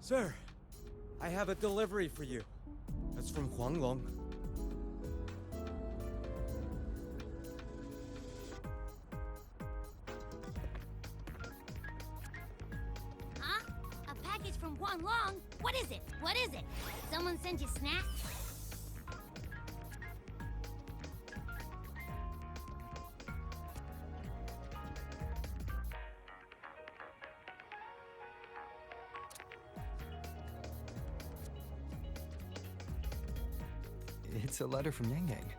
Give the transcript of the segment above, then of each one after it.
Sir, I have a delivery for you. It's from Huanglong. Huh? A package from Huanglong? What is it? What is it? Someone sent you snacks? It's a letter from Yang Yang.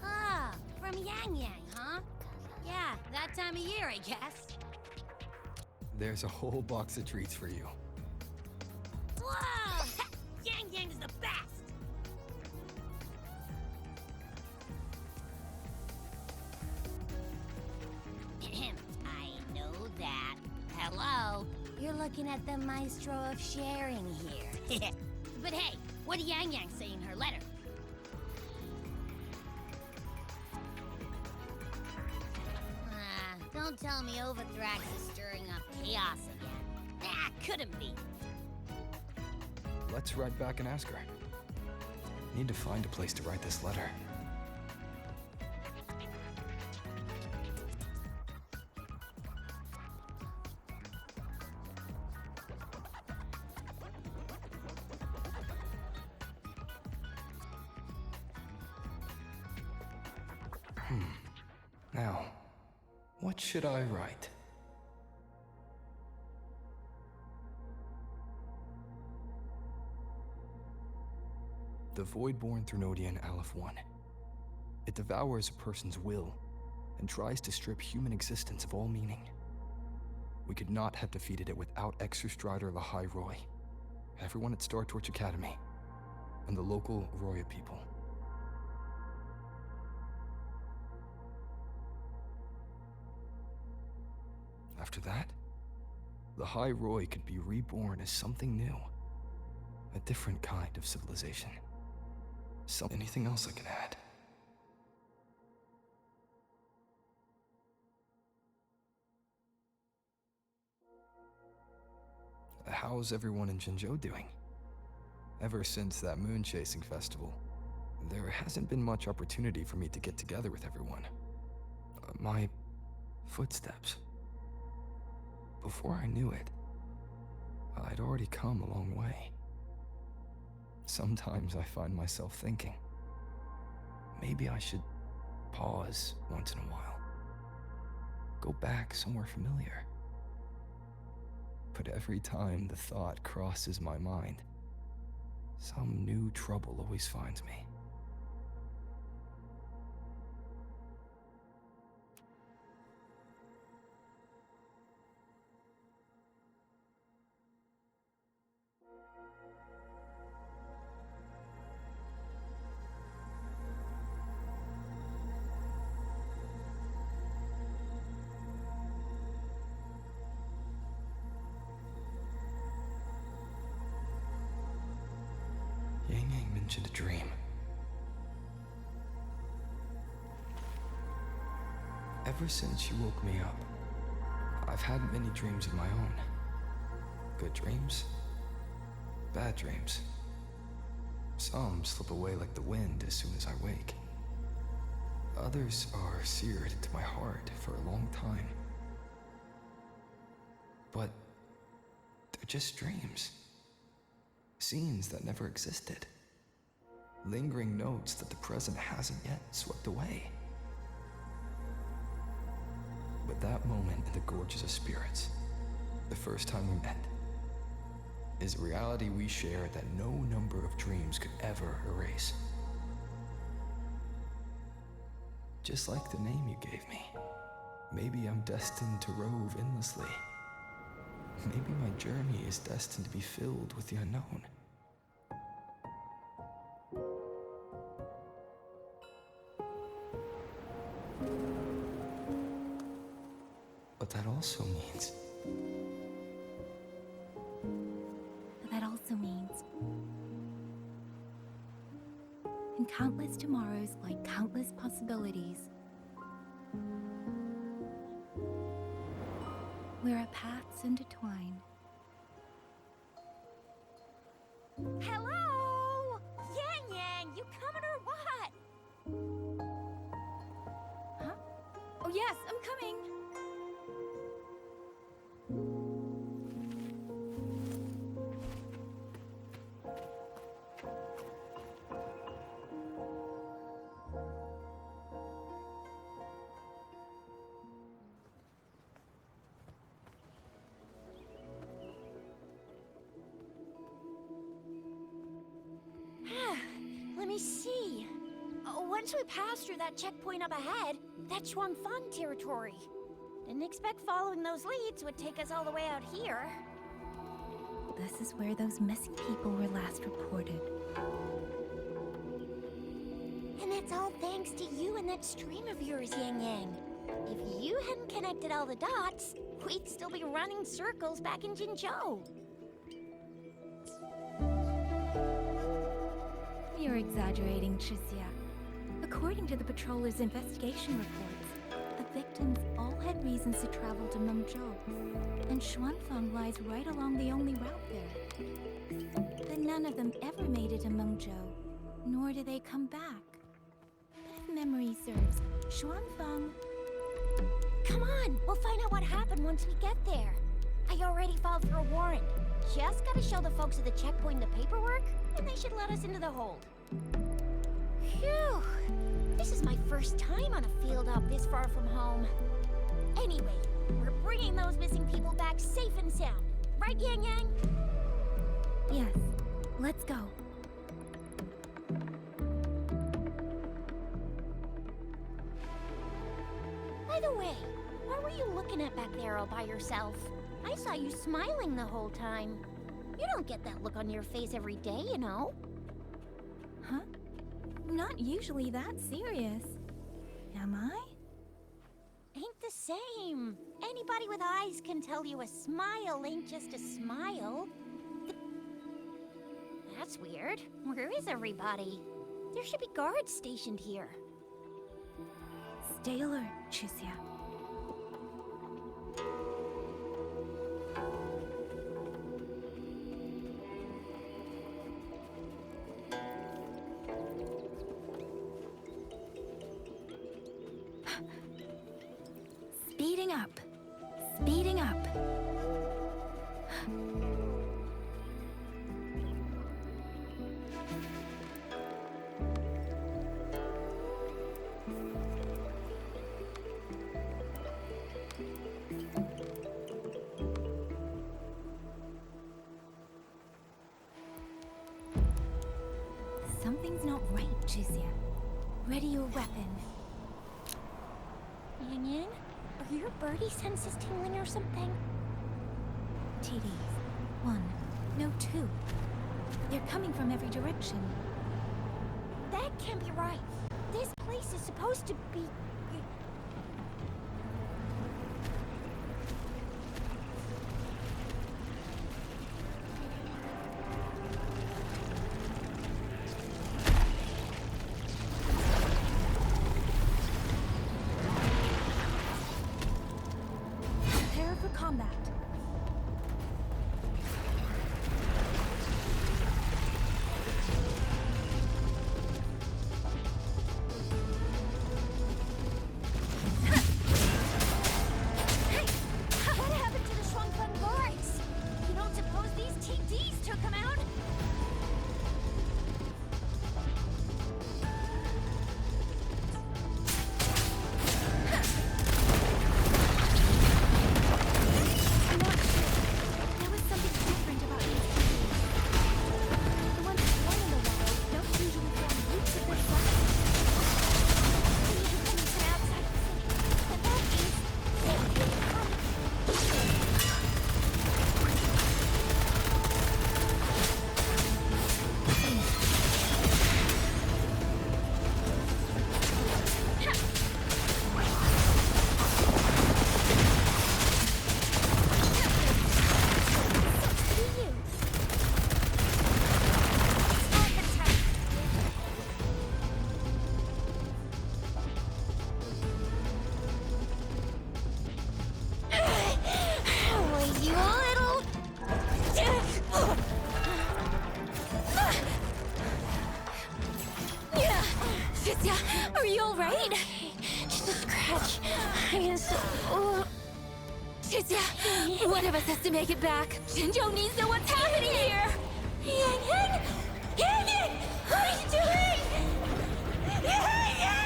Ah, from Yang Yang, huh? Yeah, that time of year, I guess. There's a whole box of treats for you. Whoa! Yang Yang is the best! I know that. Hello? You're looking at the maestro of sharing here. But hey, what did Yang Yang say in her letter? Don't tell me Overthrax is stirring up chaos again. Nah, couldn't be. Let's ride back and ask her. Need to find a place to write this letter. Now, what should I write? The Voidborn Threnodian Aleph 1. It devours a person's will and tries to strip human existence of all meaning. We could not have defeated it without Exostrider Lahai Roy, everyone at Star Torch Academy, and the local Roya people. After that, the High Roy could be reborn as something new, a different kind of civilization. Anything else I can add? How's everyone in Jinzhou doing? Ever since that moon chasing festival, there hasn't been much opportunity for me to get together with everyone. My footsteps. Before I knew it, I'd already come a long way. Sometimes I find myself thinking, maybe I should pause once in a while. Go back somewhere familiar. But every time the thought crosses my mind, some new trouble always finds me. Yang Yang mentioned a dream. Ever since she woke me up, I've had many dreams of my own. Good dreams, bad dreams. Some slip away like the wind as soon as I wake. Others are seared into my heart for a long time. But they're just dreams. Scenes that never existed. Lingering notes that the present hasn't yet swept away. But that moment in the Gorges of Spirits, the first time we met, is a reality we share that no number of dreams could ever erase. Just like the name you gave me, maybe I'm destined to rove endlessly. Maybe my journey is destined to be filled with the unknown. But that also means But that also means in countless tomorrows lie countless possibilities, where our paths intertwine. Hello? Yang Yang, you coming or what? Huh? Oh yes, I'm coming! Let me see. Once we pass through that checkpoint up ahead, that's Shuangfang territory. Didn't expect following those leads would take us all the way out here. This is where those missing people were last reported. And that's all thanks to you and that stream of yours, Yang Yang. If you hadn't connected all the dots, we'd still be running circles back in Jinzhou. You're exaggerating, Chixia. According to the patroller's investigation reports, the victims all had reasons to travel to Mengzhou, and Xuanfang lies right along the only route there. But none of them ever made it to Mengzhou, nor do they come back. But if memory serves, Xuanfang... Come on, we'll find out what happened once we get there. I already filed for a warrant. Just gotta show the folks at the checkpoint the paperwork, and they should let us into the hold. Phew! This is my first time on a field op this far from home. Anyway, we're bringing those missing people back safe and sound. Right, Yang Yang? Yes, let's go. By the way, what were you looking at back there all by yourself? I saw you smiling the whole time. You don't get that look on your face every day, you know. Huh? Not usually that serious. Am I? Ain't the same. Anybody with eyes can tell you a smile ain't just a smile. That's weird. Where is everybody? There should be guards stationed here. Stay alert, Chixia. Speeding up. Speeding up. Something's not right, Chixia. Ready your weapon. Yang Yang, are your birdie senses tingling or something? TDs. 1. No, 2. They're coming from every direction. That can't be right. This place is supposed to be... Prepare for combat. you alright? Just a scratch. Chizia, one of us has to make it back. Jinjo needs to know what's happening here. Yang Yang! Yang Yang! What are you doing? Yang Yang!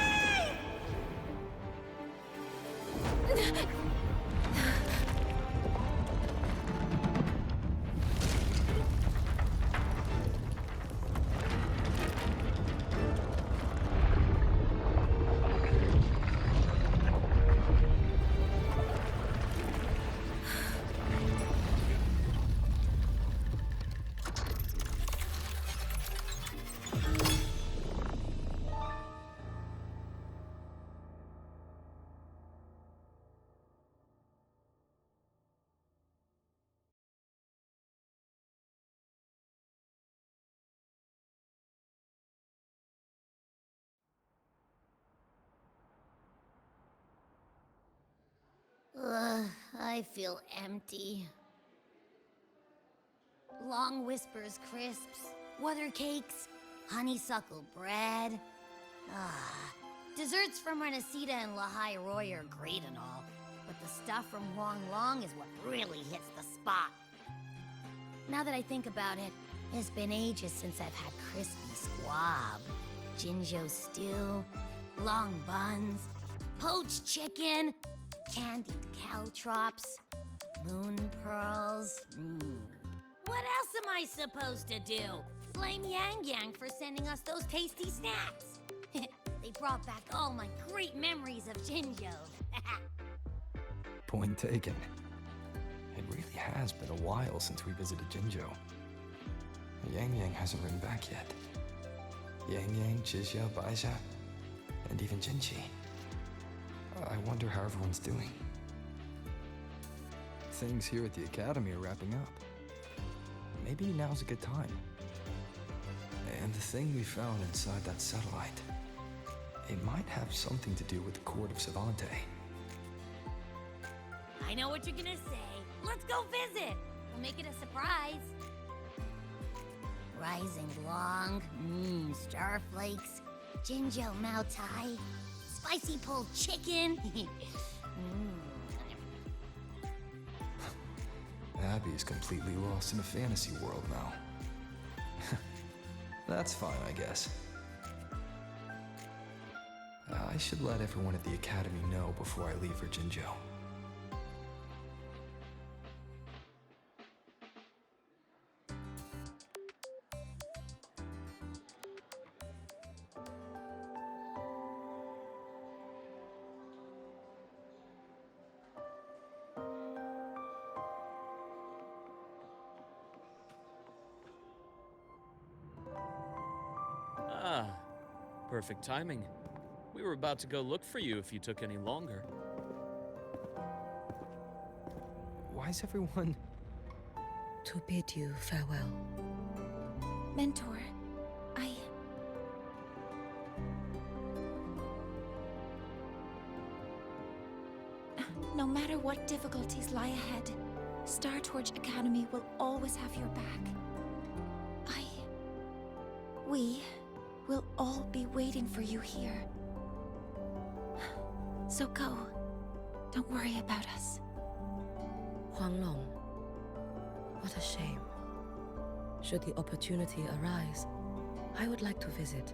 I feel empty. Long whispers crisps, water cakes, honeysuckle bread. Desserts from Renacita and Lahai Roy are great and all, but the stuff from Huang Long is what really hits the spot. Now that I think about it, it's been ages since I've had crispy squab, Jinjo stew, long buns, poached chicken, candied caltrops, moon pearls. What else am I supposed to do? Blame Yang Yang for sending us those tasty snacks. They brought back all my great memories of Jinjo. Point taken. It really has been a while since we visited Jinjo. Yang Yang hasn't written back yet. Yang Yang, Chizia, Baizha, and even Jinchi. I wonder how everyone's doing. Things here at the Academy are wrapping up. Maybe now's a good time. And the thing we found inside that satellite, it might have something to do with the court of Savante. I know what you're gonna say. Let's go visit. We'll make it a surprise. Rising Long, starflakes, Jinjo Mao Tai, spicy pulled chicken. Abby's completely lost in a fantasy world now. That's fine, I guess. I should let everyone at the Academy know before I leave for Jinjo. Ah, perfect timing. We were about to go look for you if you took any longer. Why is everyone... To bid you farewell. Mentor, No matter what difficulties lie ahead, Star Torch Academy will always have your back. We will all be waiting for you here. So go. Don't worry about us. Huanglong. What a shame. Should the opportunity arise, I would like to visit.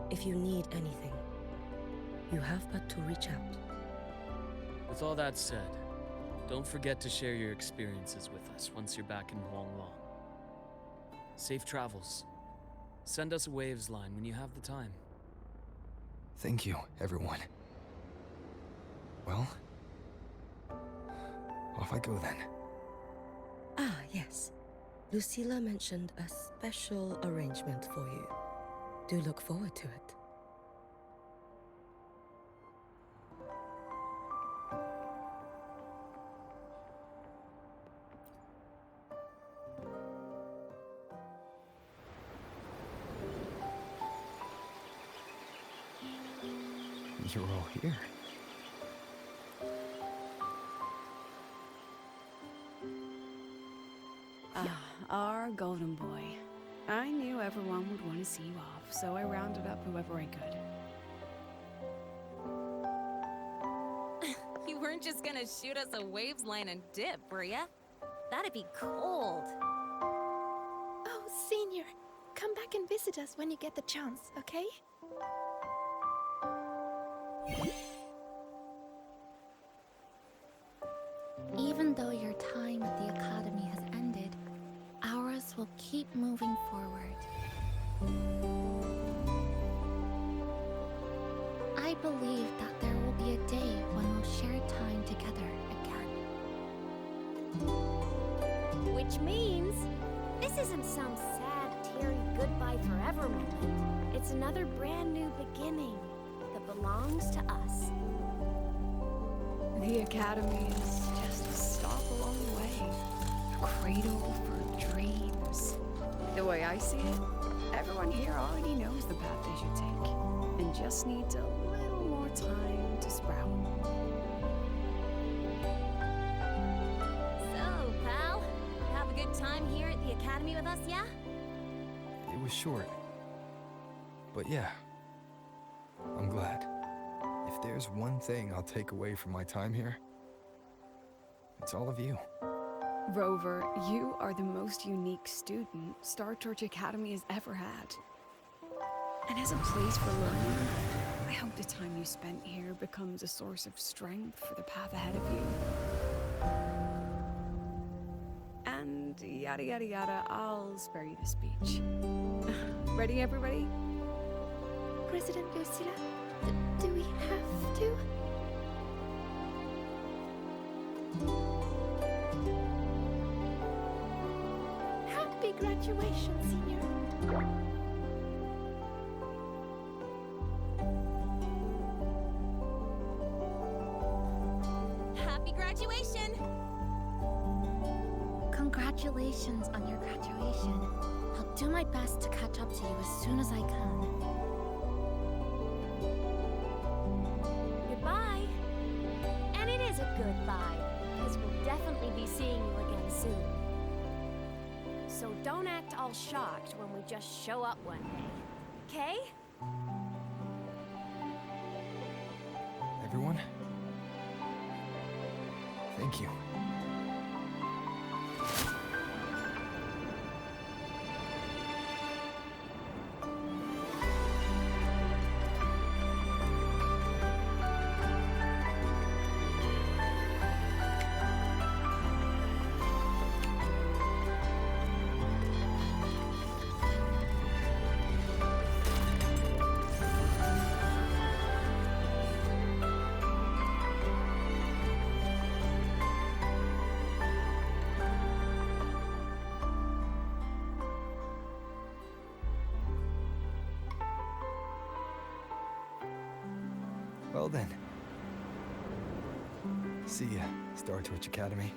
If you need anything, you have but to reach out. With all that said, don't forget to share your experiences with us once you're back in Huanglong. Safe travels. Send us a Waves line when you have the time. Thank you, everyone. Well, off I go then. Ah, yes. Lucilla mentioned a special arrangement for you. Do look forward to it. You're all here. Our golden boy. I knew everyone would want to see you off, so I rounded up whoever I could. weren't just gonna shoot us a waves line and dip, were ya? That'd be cold. Oh, Senior, come back and visit us when you get the chance, okay? Even though your time at the Academy has ended, ours will keep moving forward. I believe that there will be a day when we'll share time together again. Which means this isn't some sad, teary goodbye forever moment. It's another brand new beginning that belongs to us. The Academy is just a stop along the way. A cradle for dreams. The way I see it, everyone here already knows the path they should take, and just needs a little more time to sprout. So, pal, you have a good time here at the Academy with us, yeah? It was short. But yeah, I'm glad. If there's one thing I'll take away from my time here, it's all of you. Rover, you are the most unique student Star Torch Academy has ever had. And as a place for learning, I hope the time you spent here becomes a source of strength for the path ahead of you. And yada yada yada, I'll spare you the speech. Ready, everybody? President Lucilla, do we have to? Happy graduation, Senior. Happy graduation! Congratulations on your graduation. I'll do my best to catch up to you as soon as I can. Goodbye. And it is a goodbye, because we'll definitely be seeing you again soon. So don't act all shocked when we just show up one day, okay? Everyone, thank you. Well then. See ya, Star Torch Academy.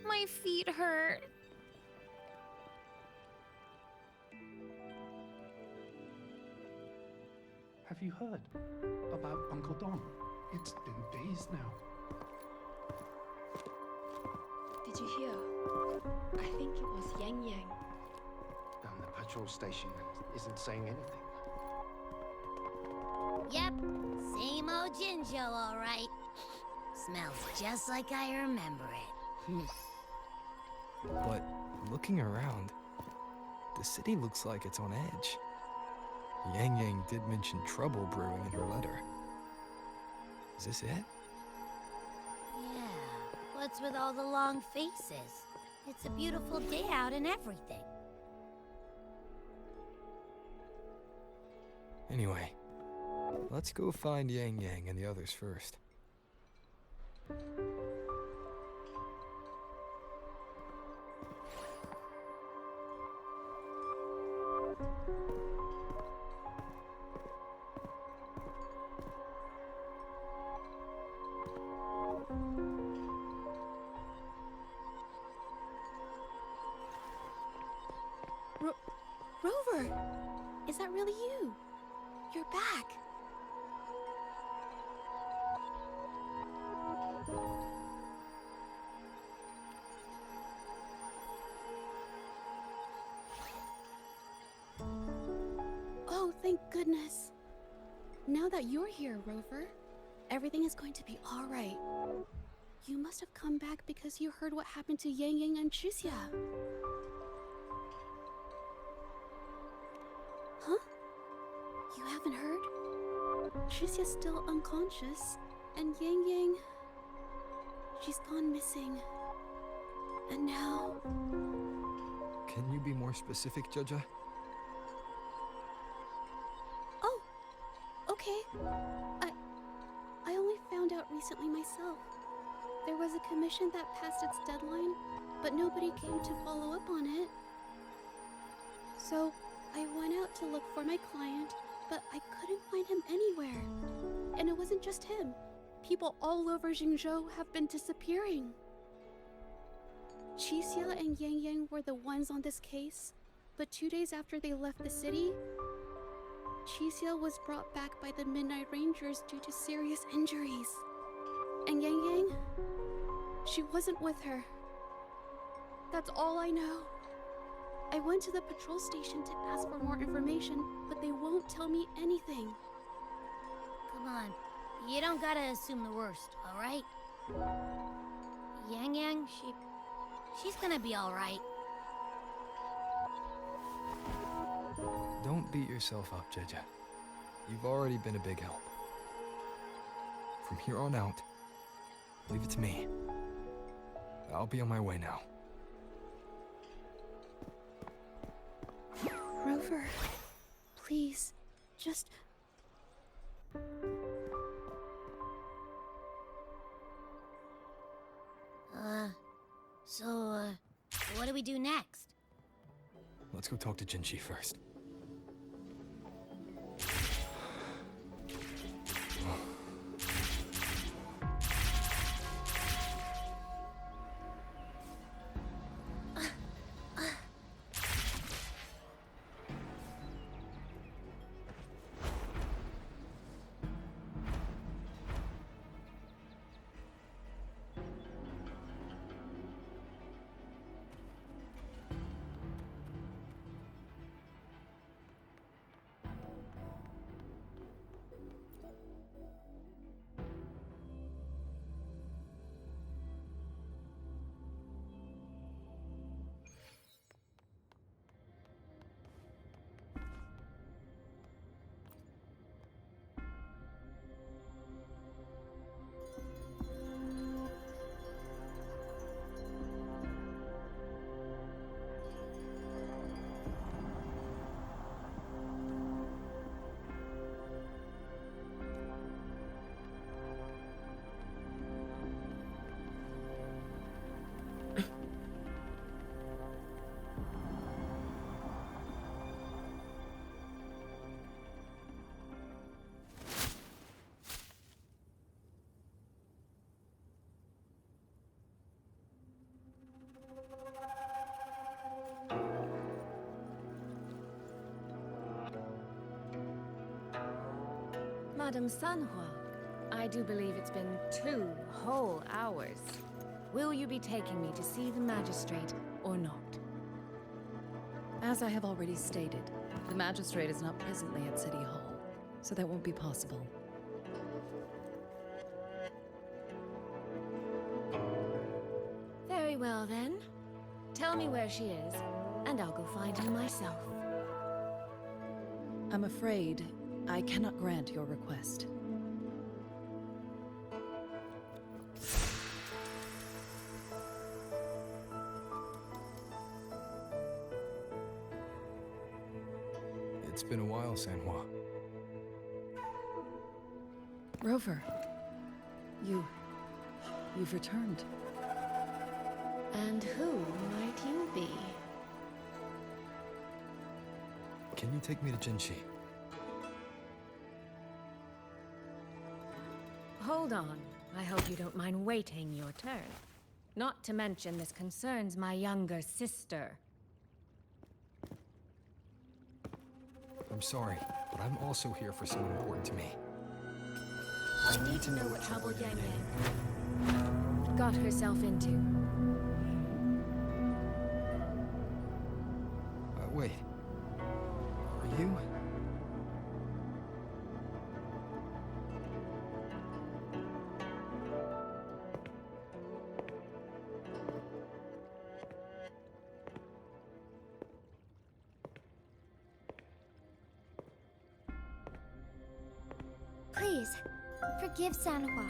My feet hurt. Have you heard about Uncle Don? It's been days now. Did you hear? I think it was Yang Yang. The patrol station isn't saying anything. Yep, same old Jinjo, all right. Smells just like I remember it. But looking around, the city looks like it's on edge. Yang Yang did mention trouble brewing in her letter. Is this it? Yeah, what's with all the long faces? It's a beautiful day out and everything. Anyway, let's go find Yang Yang and the others first. Rover! Is that really you? You're back! Oh, thank goodness. Now that you're here, Rover, everything is going to be alright. You must have come back because you heard what happened to Yang Yang and Chixia. Huh? You haven't heard? Chixia's still unconscious, and Yang Yang... she's gone missing. And now... Can you be more specific, Jaja? Oh, okay. I only found out recently myself. There was a commission that passed its deadline, but nobody came to follow up on it. So, I went out to look for my client, but I couldn't find him anywhere. And it wasn't just him. People all over Jingzhou have been disappearing. Chixia and Yang Yang were the ones on this case, but 2 days after they left the city, Chixia was brought back by the Midnight Rangers due to serious injuries. And Yang Yang, she wasn't with her. That's all I know. I went to the patrol station to ask for more information, but they won't tell me anything. Come on, you don't gotta assume the worst, alright? Yang Yang, she's gonna be alright. Don't beat yourself up, Jaja. You've already been a big help. From here on out, leave it to me. I'll be on my way now. Rover, please, just... So, what do we do next? Let's go talk to Jinchi first. Madam Sanhua, I do believe it's been 2 whole hours. Will you be taking me to see the magistrate or not? As I have already stated, the magistrate is not presently at City Hall, so that won't be possible. Very well then. Tell me where she is, and I'll go find her myself. I'm afraid I cannot grant your request. It's been a while, Sanhua. Rover, you've returned. And who might you be? Can you take me to Jinchi? Hold on. I hope you don't mind waiting your turn. Not to mention this concerns my younger sister. I'm sorry, but I'm also here for someone important to me. I need to know what trouble Yang Yang got herself into. Wait. Are you? Please, forgive Sanhua.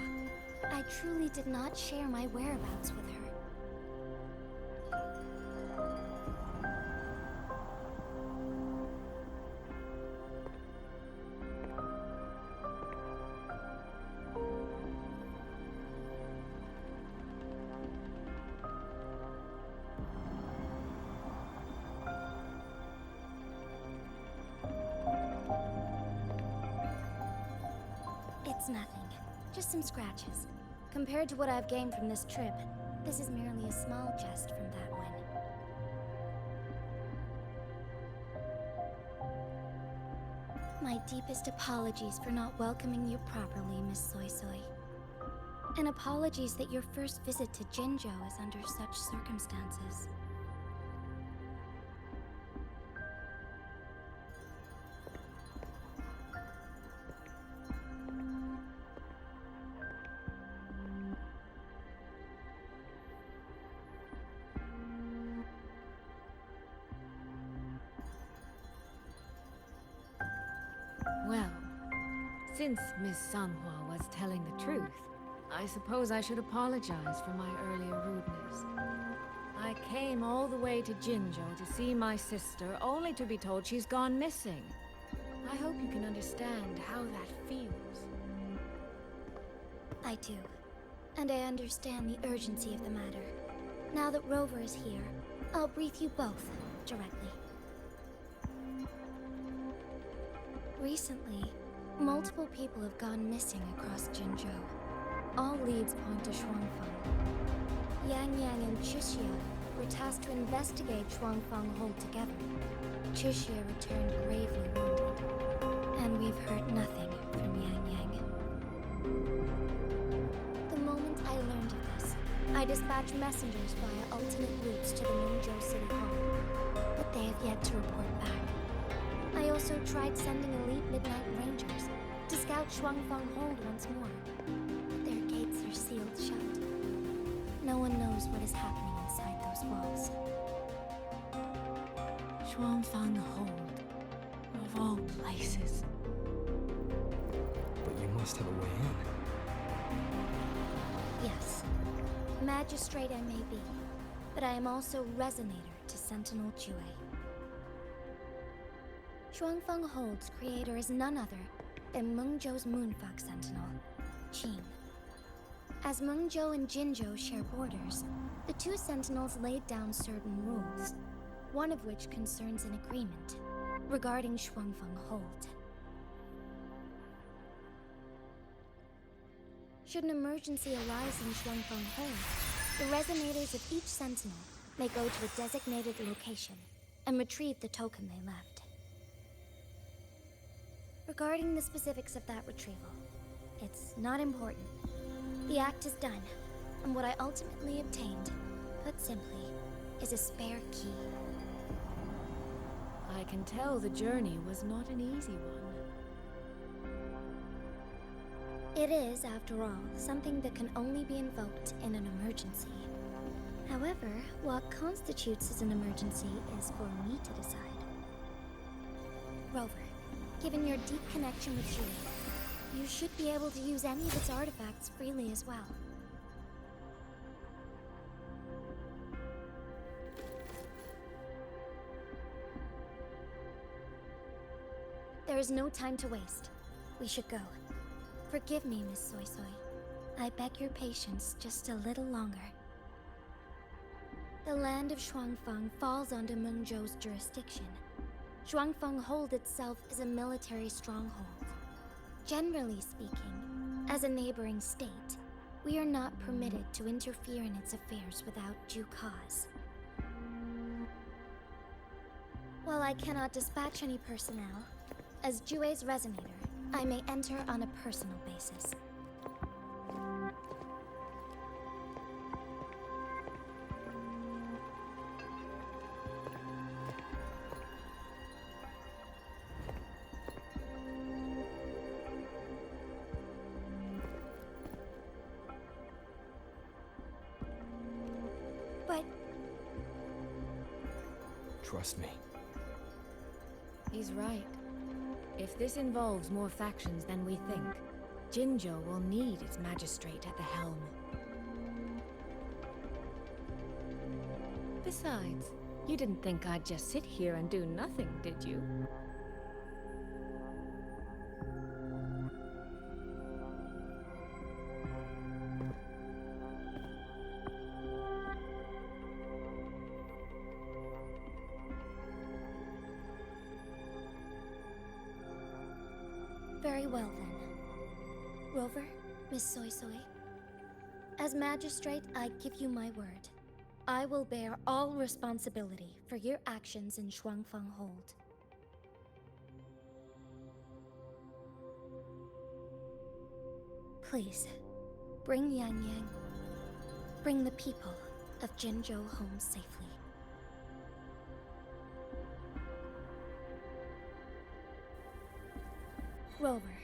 I truly did not share my whereabouts with her. It's nothing. Just some scratches. Compared to what I've gained from this trip, this is merely a small jest from that one. My deepest apologies for not welcoming you properly, Miss Soy Soy. And apologies that your first visit to Jinzhou is under such circumstances. Well, since Miss Sanhua was telling the truth, I suppose I should apologize for my earlier rudeness. I came all the way to Jinzhou to see my sister, only to be told she's gone missing. I hope you can understand how that feels. I do. And I understand the urgency of the matter. Now that Rover is here, I'll brief you both directly. Recently, multiple people have gone missing across Jinzhou. All leads point to Shuangfang. Yang Yang and Chixia were tasked to investigate Shuangfang Hold together. Chixia returned gravely wounded, and we've heard nothing from Yang Yang. The moment I learned of this, I dispatched messengers via alternate routes to the Mengzhou City Hall, but they have yet to report back. I also tried sending elite Midnight Rangers to scout Shuangfang Hold once more, but their gates are sealed shut. No one knows what is happening inside those walls. Shuangfang Hold, of all places. But you must have a way in. Yes. Magistrate I may be, but I am also Resonator to Sentinel Jue. Shuangfang Hold's creator is none other than Mengzhou's Moonfuck Sentinel, Qing. As Mengzhou and Jinzhou share borders, the two Sentinels laid down certain rules, one of which concerns an agreement regarding Shuangfang Hold. Should an emergency arise in Shuangfang Hold, the resonators of each Sentinel may go to a designated location and retrieve the token they left. Regarding the specifics of that retrieval, it's not important. The act is done, and what I ultimately obtained, put simply, is a spare key. I can tell the journey was not an easy one. It is, after all, something that can only be invoked in an emergency. However, what constitutes as an emergency is for me to decide. Rover, given your deep connection with Jue, you should be able to use any of its artifacts freely as well. There is no time to waste. We should go. Forgive me, Miss Soy Soy. I beg your patience just a little longer. The land of Shuangfang falls under Mengzhou's jurisdiction. Shuangfang Hold itself is a military stronghold. Generally speaking, as a neighboring state, we are not permitted to interfere in its affairs without due cause. While I cannot dispatch any personnel, as Jue's resonator, I may enter on a personal basis. But Trust me. He's right. If this involves more factions than we think, Jinzhou will need its magistrate at the helm. Besides, you didn't think I'd just sit here and do nothing, did you? very well then. Rover, Miss Soy Soy. As magistrate, I give you my word. I will bear all responsibility for your actions in Shuangfang Hold. Please, bring Yang Yang. Bring the people of Jinzhou home safely. Rover,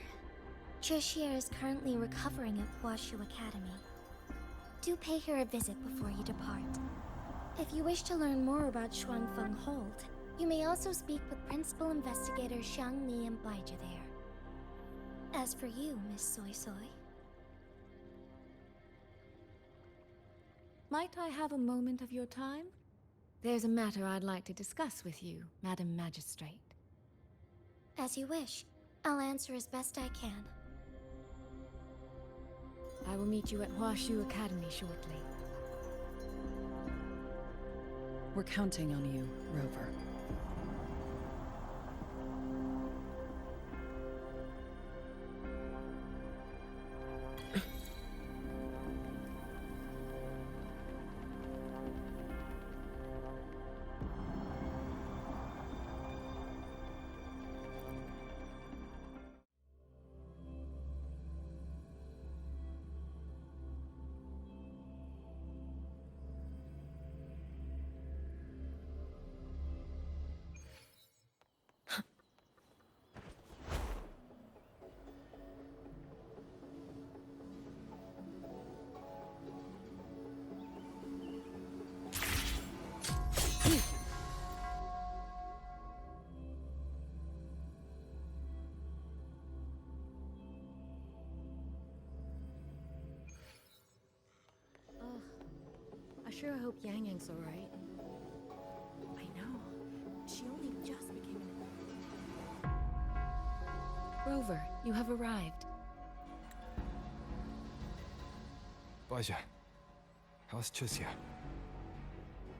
Chixia is currently recovering at Huashu Academy. Do pay her a visit before you depart. If you wish to learn more about Shuangfeng Hold, you may also speak with Principal Investigator Xiang Li and Baizhi there. As for you, Miss Soy Soy... Might I have a moment of your time? There's a matter I'd like to discuss with you, Madam Magistrate. As you wish. I'll answer as best I can. I will meet you at Huashu Academy shortly. We're counting on you, Rover. I sure hope Yang Yang's alright. I know. She only just became an... Rover, you have arrived. Baizhi, how's Chixia?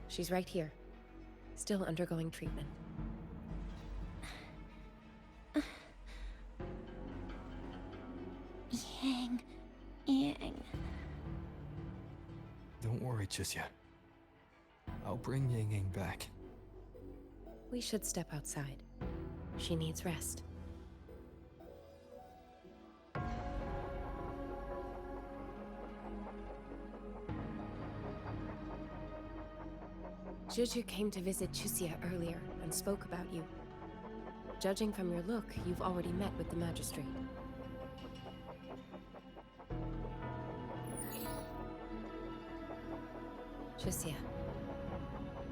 She's right here. Still undergoing treatment. Yang. Don't worry, Chixia. I'll bring Yang Yang back. We should step outside. She needs rest. Juju came to visit Chixia earlier and spoke about you. Judging from your look, you've already met with the magistrate. Chixia.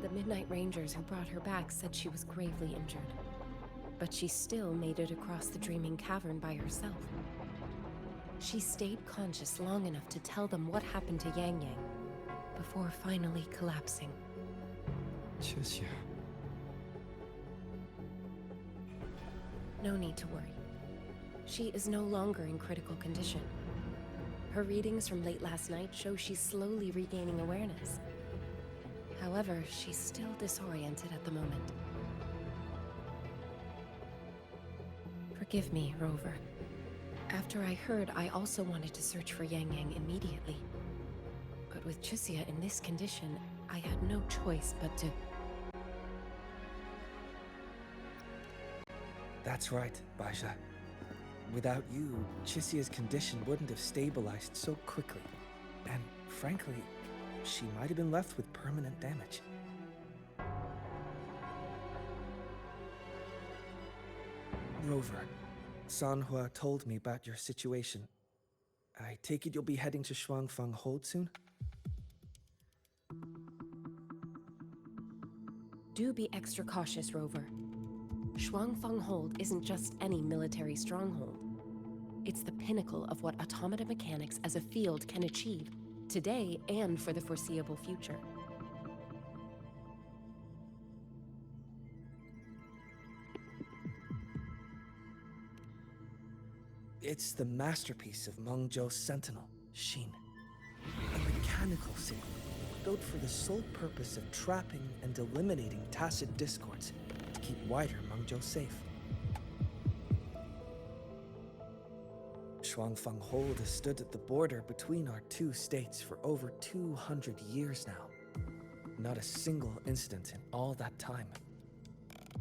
The Midnight Rangers who brought her back said she was gravely injured. But she still made it across the Dreaming Cavern by herself. She stayed conscious long enough to tell them what happened to Yang Yang, before finally collapsing. Chixia. No need to worry. She is no longer in critical condition. Her readings from late last night show she's slowly regaining awareness. However, she's still disoriented at the moment. Forgive me, Rover. After I heard, I also wanted to search for Yang Yang immediately. But with Chixia in this condition, I had no choice but to... That's right, Baja. Without you, Chisia's condition wouldn't have stabilized so quickly. And frankly, she might have been left with permanent damage. Rover, Sanhua told me about your situation. I take it you'll be heading to Shuangfang Hold soon? Do be extra cautious, Rover. Shuangfang Hold isn't just any military stronghold. It's the pinnacle of what automata mechanics as a field can achieve, today and for the foreseeable future. It's the masterpiece of Mengzhou's sentinel, Xin. A mechanical city built for the sole purpose of trapping and eliminating tacit discords to keep wider Mengzhou safe. Shuangfang Hold has stood at the border between our two states for over 200 years now. Not a single incident in all that time.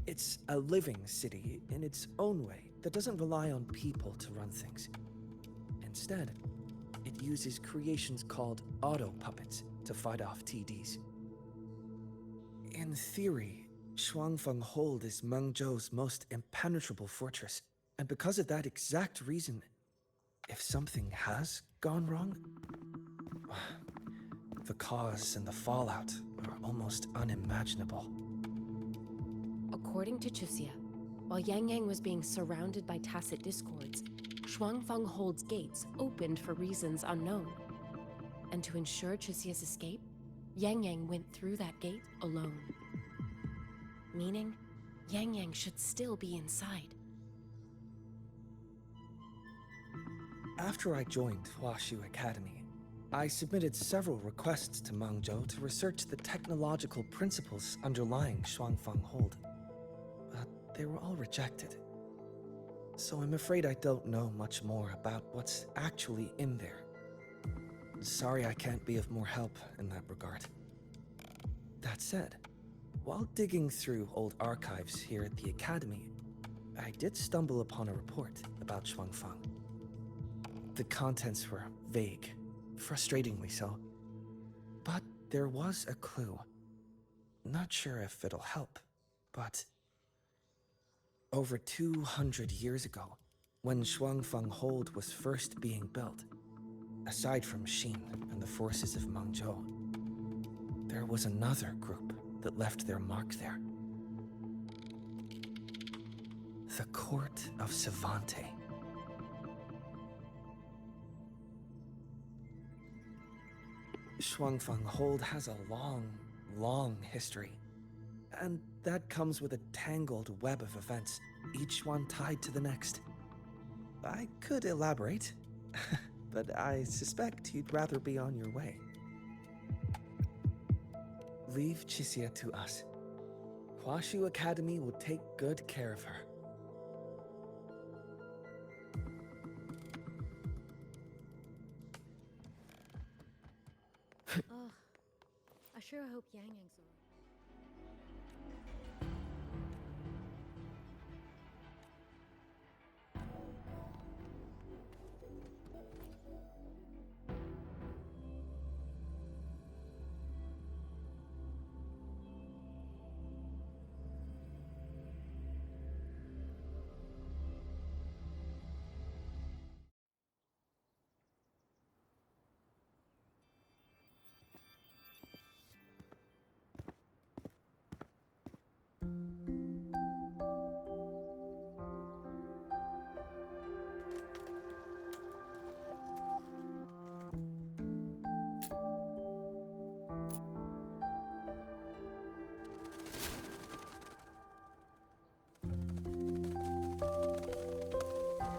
It's a living city in its own way that doesn't rely on people to run things. Instead, it uses creations called auto-puppets to fight off TDs. In theory, Shuangfang Hold is Mengzhou's most impenetrable fortress, and because of that exact reason, if something has gone wrong, the cause and the fallout are almost unimaginable. According to Chisia, while Yang Yang was being surrounded by tacit discords, Shuangfang Hold's gates opened for reasons unknown. And to ensure Chisia's escape, Yang Yang went through that gate alone. Meaning, Yang Yang should still be inside. After I joined Huashu Academy, I submitted several requests to Mengzhou to research the technological principles underlying Shuangfang Hold. But they were all rejected. So I'm afraid I don't know much more about what's actually in there. Sorry I can't be of more help in that regard. That said, while digging through old archives here at the Academy, I did stumble upon a report about Shuangfang. The contents were vague, frustratingly so. But there was a clue. Not sure if it'll help, but over 200 years ago, when Shuangfang Hold was first being built, aside from Xin and the forces of Mengzhou, there was another group that left their mark there. The Court of Savante. Shuangfang Hold has a long history. And that comes with a tangled web of events, each one tied to the next. I could elaborate, but I suspect you'd rather be on your way. Leave Chisia to us. Huashu Academy will take good care of her. Ugh. I sure hope Yang Yang's alright.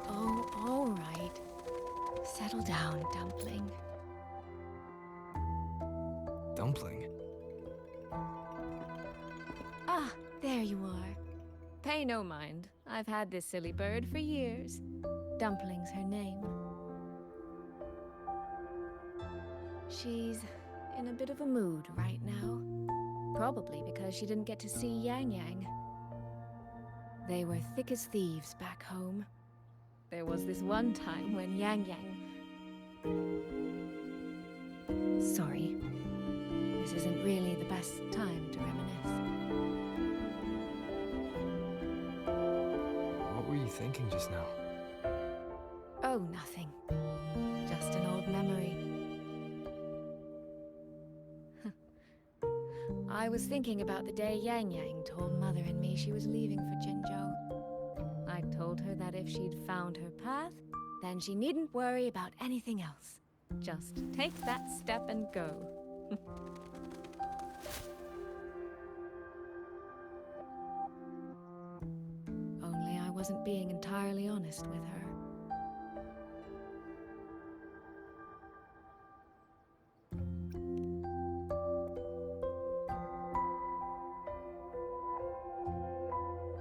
Oh, all right. Settle down, Dumpling. Dumpling? Ah, there you are. Pay no mind. I've had this silly bird for years. Dumpling's her name. She's in a bit of a mood right now. Probably because she didn't get to see Yang Yang. They were thick as thieves back home. There was this one time when Yang Yang... Sorry. This isn't really the best time to reminisce. What were you thinking just now? Oh, nothing. Just an old memory. I was thinking about the day Yang Yang told Mother and me she was leaving for Jinzhou. I told her that if she'd found her path, then she needn't worry about anything else. Just take that step and go. Only I wasn't being entirely honest with her.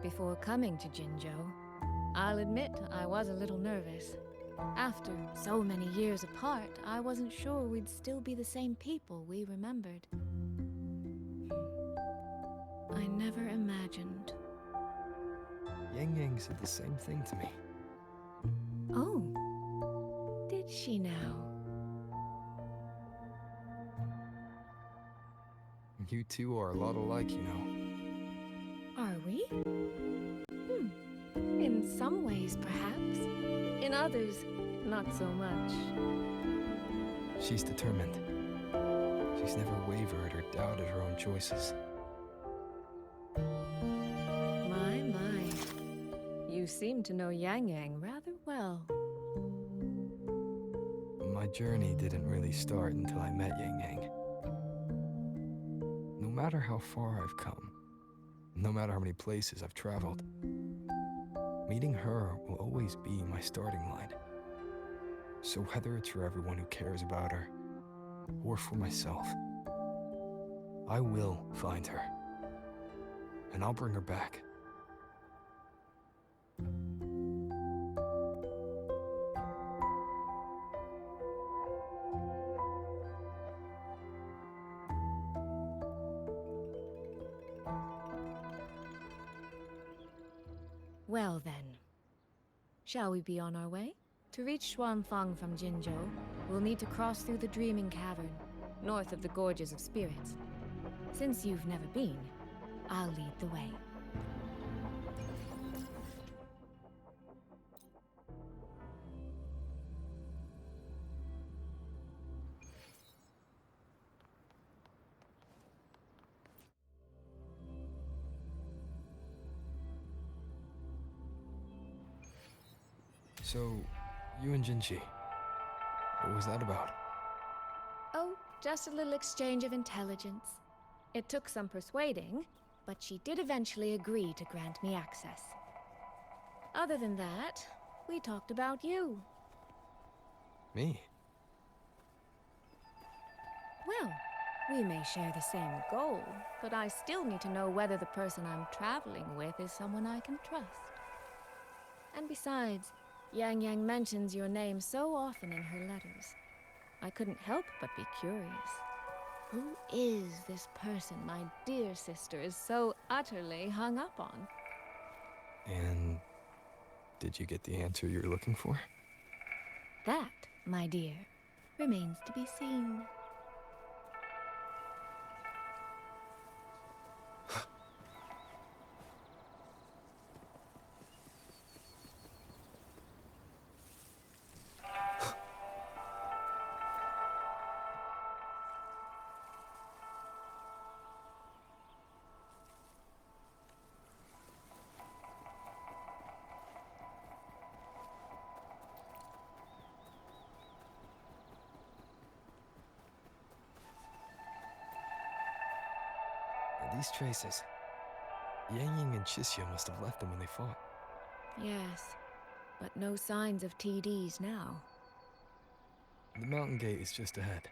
Before coming to Jinzhou, I'll admit I was a little nervous. After so many years apart, I wasn't sure we'd still be the same people we remembered. I never imagined. Yang Yang said the same thing to me. Oh, did she now? You two are a lot alike, you know. Are we? In some ways, perhaps. In others, not so much. She's determined. She's never wavered or doubted her own choices. My. You seem to know Yang Yang rather well. My journey didn't really start until I met Yang Yang. No matter how far I've come, no matter how many places I've traveled, meeting her will always be my starting line. So whether it's for everyone who cares about her, or for myself, I will find her. And I'll bring her back. Well then, shall we be on our way? To reach Xuanfang from Jinzhou, we'll need to cross through the Dreaming Cavern, north of the Gorges of Spirits. Since you've never been, I'll lead the way. So, you and Jinchi, what was that about? Oh, just a little exchange of intelligence. It took some persuading, but she did eventually agree to grant me access. Other than that, we talked about you. Me? Well, we may share the same goal, but I still need to know whether the person I'm traveling with is someone I can trust. And besides, Yang Yang mentions your name so often in her letters. I couldn't help but be curious. Who is this person my dear sister is so utterly hung up on? And did you get the answer you're looking for? That, my dear, remains to be seen. These traces. Yang Yang and Chisya must have left them when they fought. Yes, but no signs of TDs now. The mountain gate is just ahead.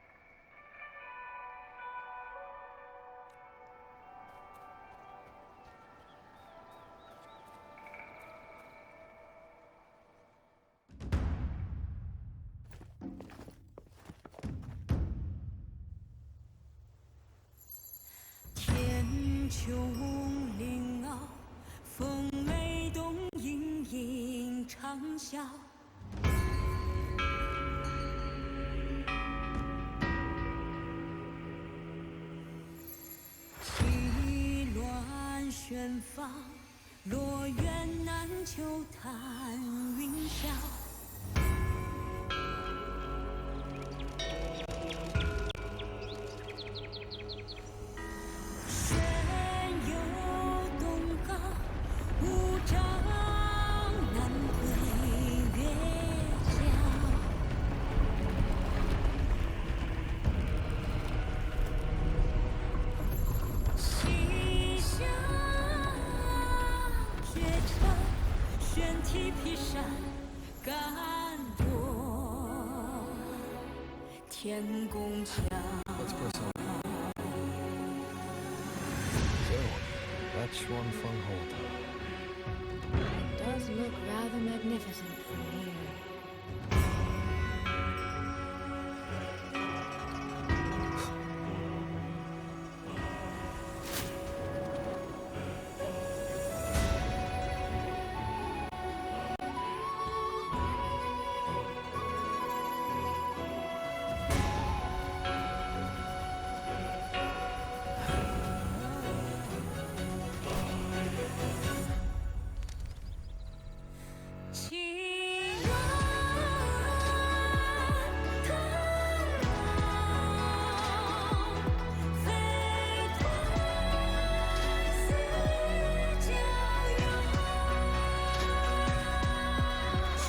长啸。气乱旋放，落雁南秋叹云霄。玄游东瀛，无障南归月娇。西下绝尘，玄梯披山，敢夺天宫墙。 Let's press on. So, that's Shuanfeng Hold. It does look rather magnificent from here.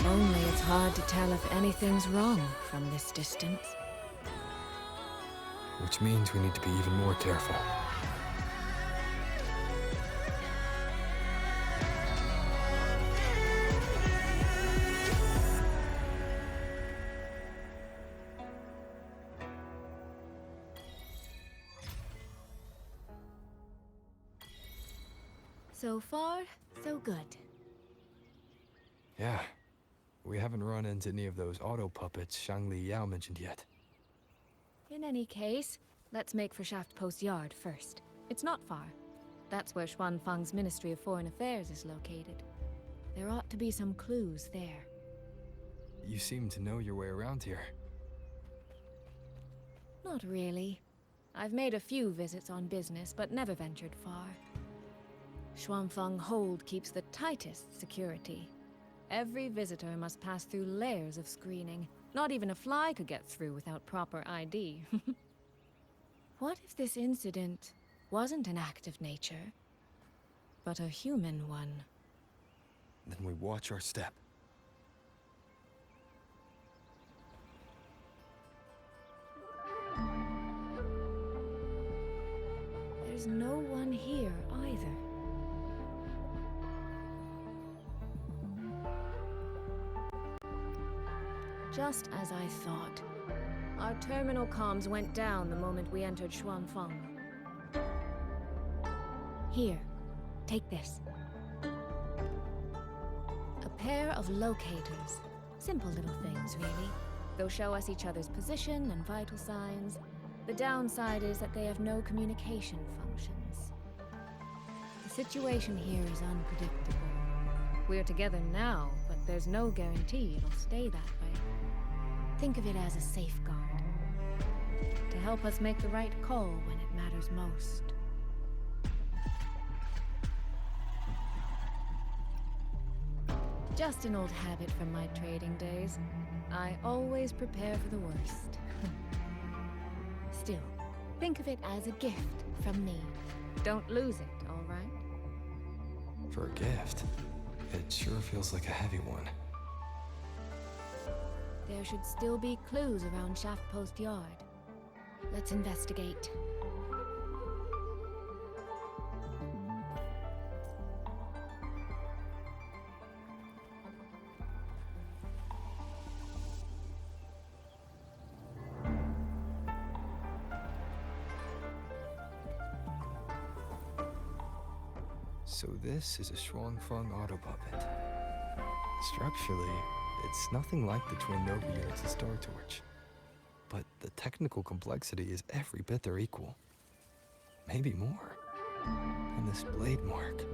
Only it's hard to tell if anything's wrong from this distance. Which means we need to be even more careful. So far, so good. Yeah. We haven't run into any of those auto puppets Shangli Yao mentioned yet. In any case, let's make for Shaft Post Yard first. It's not far. That's where Xuanfang's Ministry of Foreign Affairs is located. There ought to be some clues there. You seem to know your way around here. Not really. I've made a few visits on business, but never ventured far. Xuanfeng Hold keeps the tightest security. Every visitor must pass through layers of screening. Not even a fly could get through without proper ID. What if this incident wasn't an act of nature, but a human one? Then we watch our step. There's no one here either. Just as I thought. Our terminal comms went down the moment we entered Xuanfeng. Here, take this. A pair of locators. Simple little things, really. They'll show us each other's position and vital signs. The downside is that they have no communication functions. The situation here is unpredictable. We're together now, but there's no guarantee it'll stay that way. Think of it as a safeguard. To help us make the right call when it matters most. Just an old habit from my trading days. I always prepare for the worst. Still, think of it as a gift from me. Don't lose it, all right? For a gift, it sure feels like a heavy one. There should still be clues around Shaft Post Yard. Let's investigate. So this is a Shuanfeng auto puppet. Structurally, it's nothing like the twin Nova units in Star Torch. But the technical complexity is every bit their equal. Maybe more. And this blade mark.